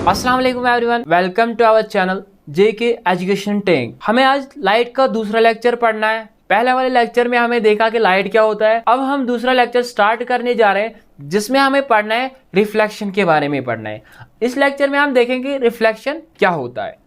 अस्सलाम वालेकुम everyone, welcome to our channel JK education tech. हमें आज लाइट का दूसरा लेक्चर पढ़ना है। पहले वाले लेक्चर में हमें देखा कि लाइट क्या होता है। अब हम दूसरा लेक्चर स्टार्ट करने जा रहे हैं जिसमें हमें पढ़ना है रिफ्लेक्शन के बारे में पढ़ना है। इस लेक्चर में हम देखेंगे रिफ्लेक्शन क्या होता है।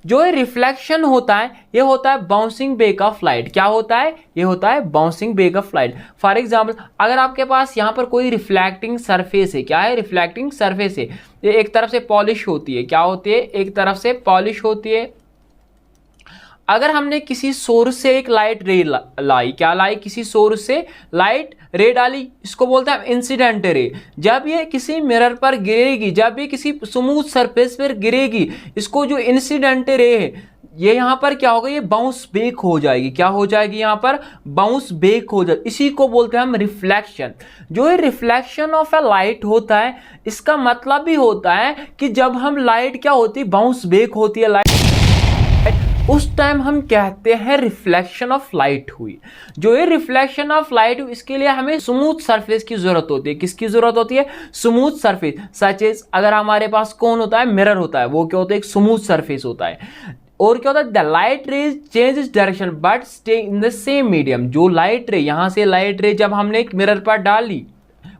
जो ये रिफ्लेक्शन होता है ये होता है बाउंसिंग बैक ऑफ लाइट। क्या होता है? ये होता है bouncing back of light. For example, अगर आपके पास यहाँ पर कोई रिफ्लेक्टिंग सरफेस है, क्या है? रिफ्लेक्टिंग सरफेस है। ये एक तरफ से पॉलिश होती है। क्या होती है? एक तरफ से पॉलिश होती है। अगर हमने किसी सोर्स से एक लाइट रे लाई, क्या लाई? किसी सोर्स से लाइट रे डाली, इसको बोलते हैं इंसिडेंट रे। जब ये किसी मिरर पर गिरेगी, जब ये किसी स्मूथ सरफेस पर गिरेगी, इसको जो इंसिडेंट रे है ये यहाँ पर क्या होगा? ये बाउंस बैक हो जाएगी। क्या हो जाएगी? यहाँ पर बाउंस बैक हो जाएगी। इसी को बोलते हैं हम रिफ्लेक्शन। जो ये रिफ्लेक्शन ऑफ अ लाइट होता है, इसका मतलब भी होता है कि जब हम लाइट क्या होती है, बाउंस बैक होती है लाइट, उस टाइम हम कहते हैं रिफ्लेक्शन ऑफ लाइट हुई। जो ये रिफ्लेक्शन ऑफ लाइट हुई, इसके लिए हमें स्मूथ सरफेस की जरूरत होती है। किसकी जरूरत होती है? Smooth surface. सच एज अगर हमारे पास कौन होता है? मिरर होता है। वो क्या होता है? एक स्मूथ सरफेस होता है। और क्या होता है? The light rays changes direction but stay in the same medium. जो लाइट रे, यहां से लाइट रे जब हमने एक मिरर पर डाली,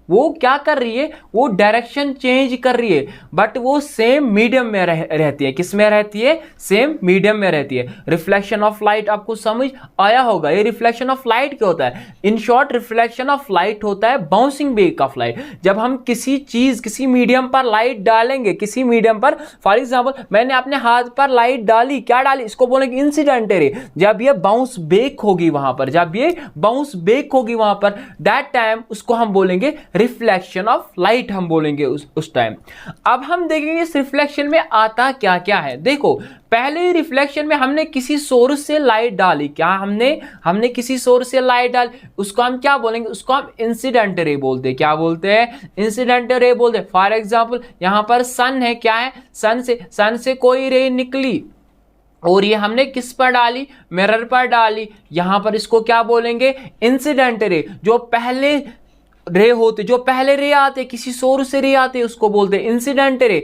वो क्या कर रही है? वो डायरेक्शन चेंज कर रही है, बट वो सेम मीडियम में रहती है। किस में रहती है? सेम मीडियम में रहती है। रिफ्लेक्शन ऑफ लाइट आपको समझ आया होगा। ये रिफ्लेक्शन ऑफ लाइट क्या होता है? In short, reflection of light होता है बाउंसिंग बैक ऑफ लाइट। जब हम किसी चीज, किसी मीडियम पर लाइट डालेंगे, किसी मीडियम पर, फॉर एग्जाम्पल मैंने अपने हाथ पर लाइट डाली, क्या डाली? इसको बोलेंगे इंसिडेंट रे। जब ये बाउंस बैक होगी वहां पर, जब ये बाउंस बैक होगी वहां पर, दैट टाइम उसको हम बोलेंगे रिफ्लेक्शन ऑफ लाइट, हम बोलेंगे उस टाइम। अब हम देखेंगे इस रिफ्लेक्शन में आता क्या क्या है। देखो, पहले रिफ्लेक्शन में हमने किसी सोर्स से लाइट डाली। क्या हमने किसी सोर्स से लाइट डाली, उसको हम क्या बोलेंगे? उसको हम इंसिडेंट रे बोलते हैं। क्या बोलते हैं? इंसिडेंट रे बोलते हैं। फॉर एग्जांपल, यहां पर सन है। क्या है? सन से कोई रे निकली और ये हमने किस पर डाली? मिरर पर डाली। यहां पर इसको क्या बोलेंगे? Incident ray. जो पहले रे होते, जो पहले रे आते, किसी सोर्स से रे आते, उसको बोलते हैं इंसिडेंट रे।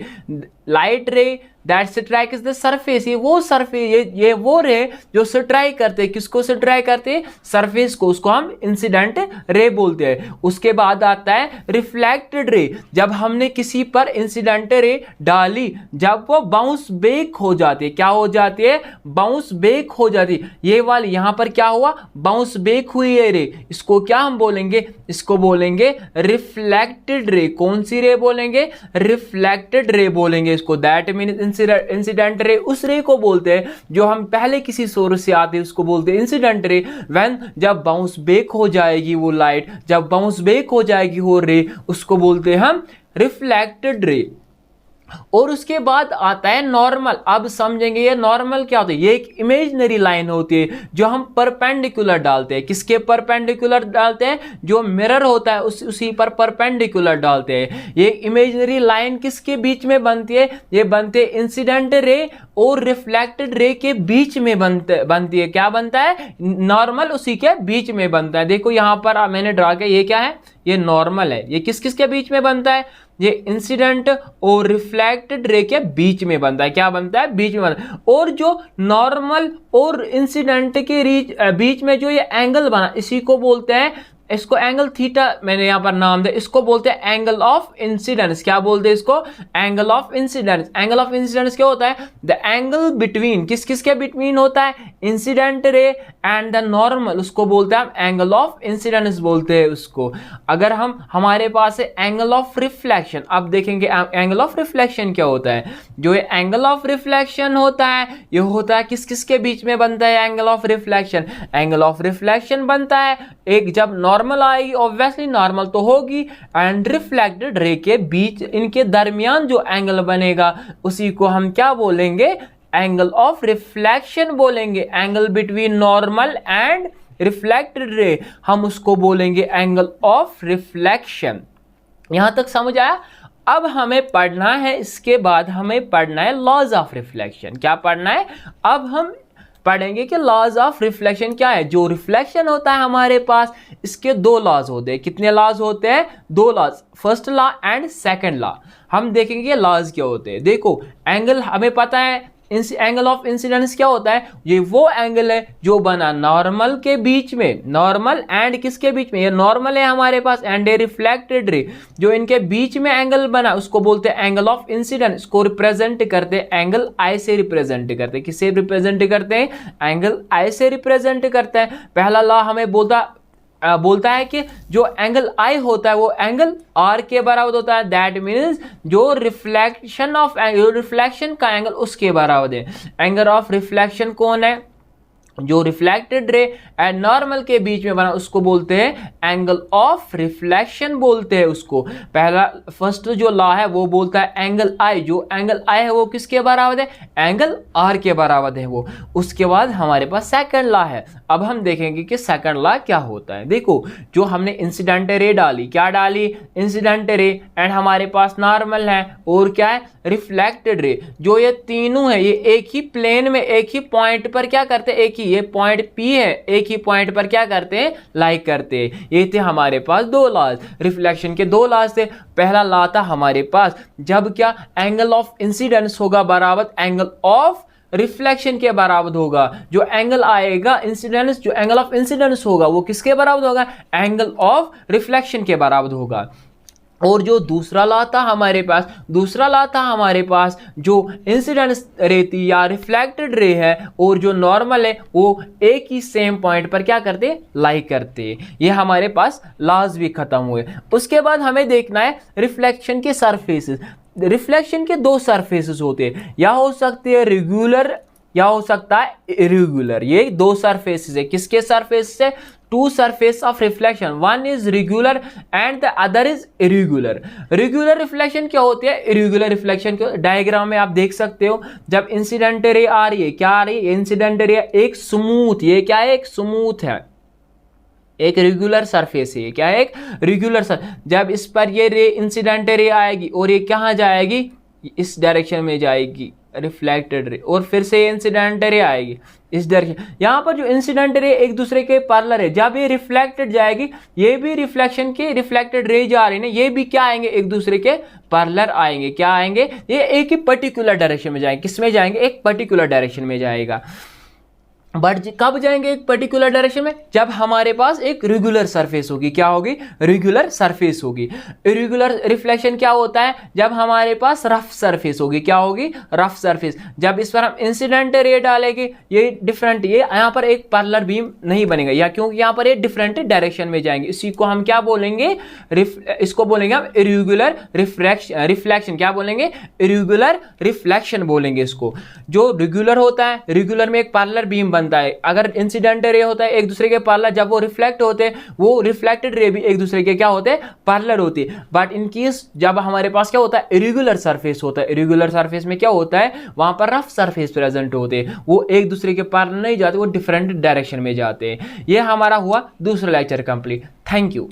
लाइट रे that strike is the surface. ये वो सरफेस, ये वो रे जो स्ट्राइक करते हैं। किसको स्ट्राइक करते हैं? सरफेस को। उसको हम इंसिडेंट रे बोलते हैं। उसके बाद आता है रिफ्लेक्टेड रे। जब हमने किसी पर इंसिडेंट रे डाली, जब वो बाउंस बैक हो जाती है। क्या हो जाती है? बाउंस बैक हो जाती है। ये वाली यहां पर क्या हुआ? बाउंस बैक हुई है रे। इसको क्या हम बोलेंगे? इसको बोलेंगे रिफ्लेक्टेड रे। कौन सी रे बोलेंगे? रिफ्लेक्टेड रे बोलेंगे इसको। दैट मीन इंसिडेंट रे उस रे को बोलते हैं जो हम पहले किसी सोर्स से आते हैं, उसको बोलते हैं इंसिडेंट रे। व्हेन जब बाउंस बैक हो जाएगी वो लाइट, जब बाउंस बैक हो जाएगी वो रे, उसको बोलते हैं हम रिफ्लेक्टेड रे। और उसके बाद आता है नॉर्मल। अब समझेंगे ये नॉर्मल क्या होता है। ये एक इमेजिनरी लाइन होती है जो हम परपेंडिकुलर डालते हैं। किसके परपेंडिकुलर डालते हैं? जो मिरर होता है उसी पर परपेंडिकुलर डालते हैं। ये इमेजिनरी लाइन किसके बीच में बनती है? ये बनते हैं इंसिडेंट रे और रिफ्लेक्टेड रे के बीच में बनती है। क्या बनता है? नॉर्मल उसी के बीच में बनता है। देखो यहां पर मैंने ड्रा किया, ये क्या है? ये नॉर्मल है। ये किस किस के बीच में बनता है? ये इंसिडेंट और रिफ्लेक्टेड रे के बीच में बनता है। क्या बनता है? बीच में बनता है। और जो नॉर्मल और इंसिडेंट के बीच में जो ये एंगल बना, इसी को बोलते हैं, इसको एंगल थीटा मैंने यहां पर नाम दिया, इसको बोलते हैं एंगल ऑफ इंसिडेंस। क्या बोलते हैं इसको? Angle of incidence. Angle of incidence क्या होता है? द एंगल बिटवीन, किस किस के बिटवीन होता है? Incident ray and the normal, उसको बोलते हैं एंगल ऑफ इंसिडेंस बोलते हैं उसको। अगर हमारे पास है एंगल ऑफ रिफ्लेक्शन। अब देखेंगे एंगल ऑफ रिफ्लेक्शन क्या होता है। जो ये एंगल ऑफ रिफ्लेक्शन होता है, ये होता है किस किस के बीच में बनता है? Angle of reflection. Angle of reflection बनता है एक, जब नॉर्मल आएगी, ऑब्वियसली नॉर्मल तो होगी, एंड रिफ्लेक्टेड रे के बीच, इनके दरमियान जो एंगल बनेगा उसी को हम क्या बोलेंगे? एंगल ऑफ रिफ्लेक्शन बोलेंगे। Angle between normal and reflected ray, हम उसको बोलेंगे एंगल ऑफ रिफ्लेक्शन। यहां तक समझ आया? अब हमें पढ़ना है, इसके बाद हमें पढ़ना है लॉज ऑफ रिफ्लेक्शन। क्या पढ़ना है? अब हम पढ़ेंगे कि लॉज ऑफ रिफ्लेक्शन क्या है। जो रिफ्लेक्शन होता है हमारे पास, इसके दो लॉज होते हैं। कितने लॉज होते हैं? दो laws, first law and second law. हम देखेंगे लॉज क्या होते हैं। देखो एंगल हमें पता है, एंगल ऑफ इंसिडेंस क्या होता है? ये वो एंगल है जो बना नॉर्मल के बीच में, नॉर्मल एंड किसके बीच में? ये नॉर्मल है हमारे पास एंड ए रिफ्लेक्टेड रे, जो इनके बीच में एंगल बना उसको बोलते हैं एंगल ऑफ इंसिडेंस। इसको रिप्रेजेंट करते हैं एंगल आई से रिप्रेजेंट करते हैं। किससे रिप्रेजेंट करते हैं? एंगल आई से रिप्रेजेंट करते हैं। पहला लॉ हमें बोलता है कि जो एंगल आई होता है वो एंगल आर के बराबर होता है। दैट मीन्स जो रिफ्लेक्शन का एंगल उसके बराबर है। एंगल ऑफ रिफ्लेक्शन कौन है? जो रिफ्लेक्टेड रे एंड नॉर्मल के बीच में बना उसको बोलते हैं एंगल ऑफ रिफ्लेक्शन बोलते हैं उसको। पहला फर्स्ट जो लॉ है वो बोलता है एंगल आई, जो एंगल आई है वो किसके बराबर है? एंगल आर के बराबर है वो। उसके बाद हमारे पास सेकंड लॉ है। अब हम देखेंगे कि सेकंड लॉ क्या होता है। देखो जो हमने इंसिडेंट रे डाली, क्या डाली? इंसिडेंट रे, एंड हमारे पास नॉर्मल है और क्या है? Reflected ray. जो ये तीनों है ये एक ही प्लेन में एक ही पॉइंट पर क्या करते हैं? एक ही, ये पॉइंट P है, एक ही पॉइंट पर क्या करते हैं? लाइक करते हैं। ये थे हमारे पास दो लॉज, रिफ्लेक्शन के दो लॉज थे। पहला लॉ था हमारे पास जब क्या? एंगल ऑफ इंसिडेंस होगा बराबर एंगल ऑफ रिफ्लेक्शन के बराबर होगा। जो एंगल आएगा इंसिडेंस, जो एंगल ऑफ इंसिडेंस होगा वो किसके बराबर होगा? एंगल ऑफ रिफ्लेक्शन के बराबर होगा। और जो दूसरा लॉ था हमारे पास, जो इंसिडेंस रे थी या रिफ्लेक्टेड रे है और जो नॉर्मल है वो एक ही सेम पॉइंट पर क्या करते? लाइक करते। ये हमारे पास लॉज भी खत्म हुए। उसके बाद हमें देखना है रिफ्लेक्शन के सरफेसेस। रिफ्लेक्शन के दो सरफेसेस होते हैं, या हो सकते हैं रेगुलर या हो सकता है इरेगुलर। ये दो सरफेसेस है। किसके सरफेस से? Two surface of reflection, one is regular and the other is irregular. Regular reflection क्या होती है? इरेगुलर रिफ्लेक्शन को डायग्राम में आप देख सकते हो। जब इंसिडेंट रे आ रही है, क्या आ रही है? इंसिडेंट रे एक स्मूथ, ये क्या है? एक स्मूथ है, एक रेगुलर सरफेस है। क्या है? एक रेगुलर सरफेस। जब इस पर ये रे इंसिडेंट रे आएगी और ये कहां जाएगी? इस डायरेक्शन में जाएगी, रिफ्लेक्टेड रे, और फिर से इंसिडेंट रे आएगी इस डायरेक्शन। यहां पर जो इंसिडेंट रे एक दूसरे के पैरेलल है, जब ये रिफ्लेक्टेड जाएगी, ये भी रिफ्लेक्शन के रिफ्लेक्टेड रे जा रही है ना, ये भी क्या आएंगे? एक दूसरे के पैरेलल आएंगे। क्या आएंगे? ये एक ही पर्टिकुलर डायरेक्शन में जाएंगे। किस में जाएंगे? एक पर्टिकुलर डायरेक्शन में जाएगा। बट कब जाएंगे एक पर्टिकुलर डायरेक्शन में? जब हमारे पास एक रेगुलर सरफेस होगी। क्या होगी? रेगुलर सरफेस होगी। इरेगुलर रिफ्लेक्शन क्या होता है? जब हमारे पास रफ सरफेस होगी। क्या होगी? Rough surface. जब इस पर हम इंसिडेंट रे डालेंगे, ये डिफरेंट, ये यहाँ पर एक पैरेलल बीम नहीं बनेगा, या क्योंकि यहाँ पर ये डिफरेंट डायरेक्शन में जाएंगे। इसी को हम क्या बोलेंगे? इसको बोलेंगे हम इरेगुलर रिफ्लेक्शन। क्या बोलेंगे? इरेगुलर रिफ्लेक्शन बोलेंगे इसको। जो रेगुलर होता है, रेगुलर में एक पैरेलल बीम बनता है। अगर इंसिडेंट रे होता है एक दूसरे के पैरेलल, जब वो रिफ्लेक्ट होते हैं, वो रिफ्लेक्टेड रे भी एक दूसरे के क्या होते हैं? पैरेलल होती है। बट इन केस जब हमारे पास क्या होता है? इरेगुलर सरफेस होता है। इरेगुलर सरफेस में क्या होता है? वहां पर रफ सरफेस प्रेजेंट होते हैं, वो एक दूसरे के पैरेलल नहीं जाते, वो डिफरेंट डायरेक्शन में जाते हैं। ये हमारा हुआ दूसरा लेक्चर कंप्लीट। Thank you.